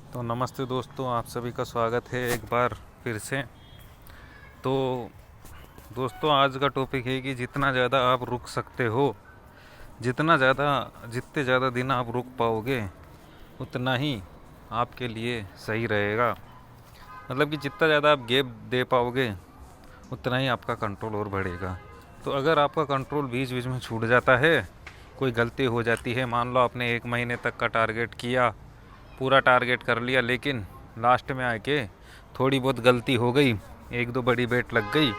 तो नमस्ते दोस्तों, आप सभी का स्वागत है एक बार फिर से। तो दोस्तों, आज का टॉपिक है कि जितना ज़्यादा आप रुक सकते हो, जितने ज़्यादा दिन आप रुक पाओगे उतना ही आपके लिए सही रहेगा। मतलब कि जितना ज़्यादा आप गैप दे पाओगे उतना ही आपका कंट्रोल और बढ़ेगा। तो अगर आपका कंट्रोल बीच बीच में छूट जाता है, कोई गलती हो जाती है, मान लो आपने 1 महीने तक का टारगेट किया, पूरा टारगेट कर लिया, लेकिन लास्ट में आके थोड़ी बहुत गलती हो गई, एक दो बड़ी बेट लग गई,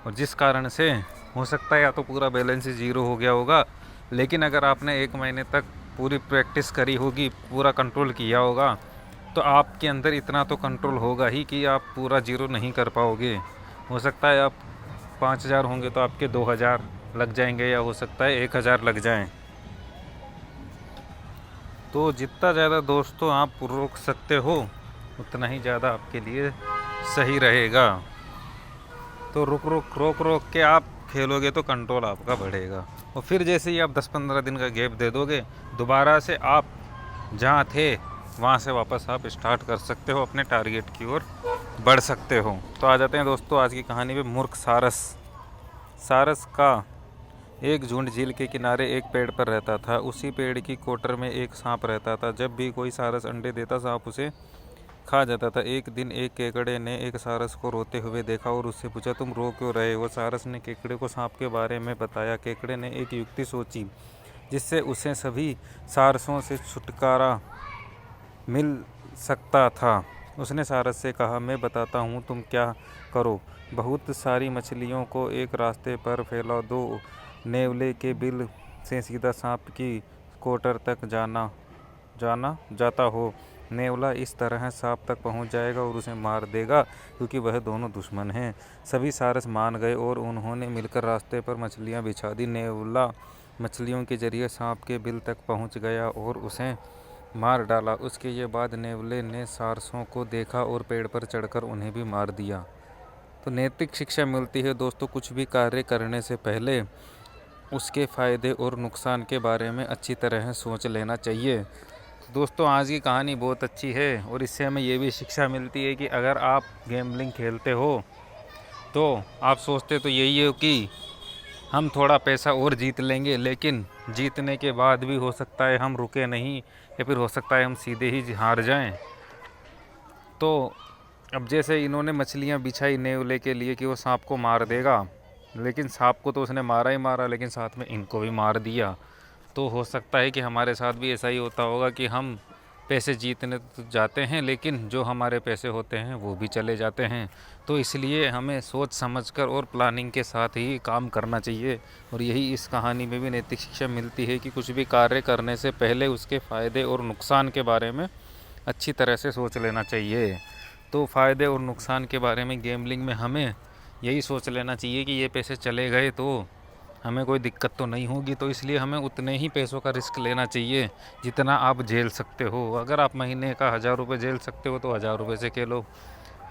और जिस कारण से हो सकता है या तो पूरा बैलेंस ही ज़ीरो हो गया होगा। लेकिन अगर आपने 1 महीने तक पूरी प्रैक्टिस करी होगी, पूरा कंट्रोल किया होगा, तो आपके अंदर इतना तो कंट्रोल होगा ही कि आप पूरा ज़ीरो नहीं कर पाओगे। हो सकता है आप 5,000 होंगे तो आपके 2,000 लग जाएंगे, या हो सकता है 1,000 लग जाएं। तो जितना ज़्यादा दोस्तों आप रोक सकते हो उतना ही ज़्यादा आपके लिए सही रहेगा। तो रोक के आप खेलोगे तो कंट्रोल आपका बढ़ेगा, और फिर जैसे ही आप 10-15 दिन का गैप दे दोगे, दोबारा से आप जहाँ थे वहाँ से वापस आप स्टार्ट कर सकते हो, अपने टारगेट की ओर बढ़ सकते हो। तो आ जाते हैं दोस्तों आज की कहानी पे। मूर्ख सारस। सारस का एक झुंड झील के किनारे एक पेड़ पर रहता था। उसी पेड़ की कोटर में एक सांप रहता था। जब भी कोई सारस अंडे देता, सांप उसे खा जाता था। एक दिन एक केकड़े ने एक सारस को रोते हुए देखा और उससे पूछा, तुम रो क्यों रहे हो? सारस ने केकड़े को सांप के बारे में बताया। केकड़े ने एक युक्ति सोची जिससे उसे सभी सारसों से छुटकारा मिल सकता था। उसने सारस से कहा, मैं बताता हूँ, तुम क्या करो। बहुत सारी मछलियों को एक रास्ते पर फैला दो। नेवले के बिल से सीधा सांप की कोटर तक जाना जाता हो। नेवला इस तरह सांप तक पहुंच जाएगा और उसे मार देगा, क्योंकि वह दोनों दुश्मन हैं। सभी सारस मान गए और उन्होंने मिलकर रास्ते पर मछलियां बिछा दी। नेवला मछलियों के जरिए सांप के बिल तक पहुंच गया और उसे मार डाला। उसके ये बाद नेवले ने सारसों को देखा और पेड़ पर चढ़कर उन्हें भी मार दिया। तो नैतिक शिक्षा मिलती है दोस्तों, कुछ भी कार्य करने से पहले उसके फ़ायदे और नुकसान के बारे में अच्छी तरह सोच लेना चाहिए। तो दोस्तों, आज की कहानी बहुत अच्छी है, और इससे हमें ये भी शिक्षा मिलती है कि अगर आप गैम्बलिंग खेलते हो तो आप सोचते तो यही हो कि हम थोड़ा पैसा और जीत लेंगे, लेकिन जीतने के बाद भी हो सकता है हम रुके नहीं, या फिर हो सकता है हम सीधे ही हार जाएं। तो अब जैसे इन्होंने मछलियां बिछाई नेवले के लिए कि वो सांप को मार देगा, लेकिन सांप को तो उसने मारा ही मारा, लेकिन साथ में इनको भी मार दिया। तो हो सकता है कि हमारे साथ भी ऐसा ही होता होगा कि हम पैसे जीतने तो जाते हैं, लेकिन जो हमारे पैसे होते हैं वो भी चले जाते हैं। तो इसलिए हमें सोच समझकर और प्लानिंग के साथ ही काम करना चाहिए। और यही इस कहानी में भी नैतिक शिक्षा मिलती है कि कुछ भी कार्य करने से पहले उसके फ़ायदे और नुकसान के बारे में अच्छी तरह से सोच लेना चाहिए। तो फ़ायदे और नुकसान के बारे में गैम्बलिंग में हमें यही सोच लेना चाहिए कि ये पैसे चले गए तो हमें कोई दिक्कत तो नहीं होगी। तो इसलिए हमें उतने ही पैसों का रिस्क लेना चाहिए जितना आप झेल सकते हो। अगर आप महीने का 1,000 रुपये झेल सकते हो तो 1,000 रुपये से खेलो।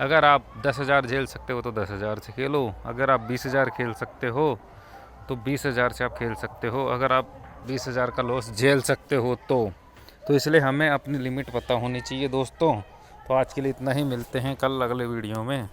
अगर आप 10,000 झेल सकते हो तो 10,000 से खेलो। अगर आप 20,000 खेल सकते हो तो 20,000 से आप खेल सकते हो। अगर आप 20,000 का लॉस झेल सकते हो तो इसलिए हमें अपनी लिमिट पता होनी चाहिए दोस्तों। तो आज के लिए इतना ही, मिलते हैं कल अगले वीडियो में।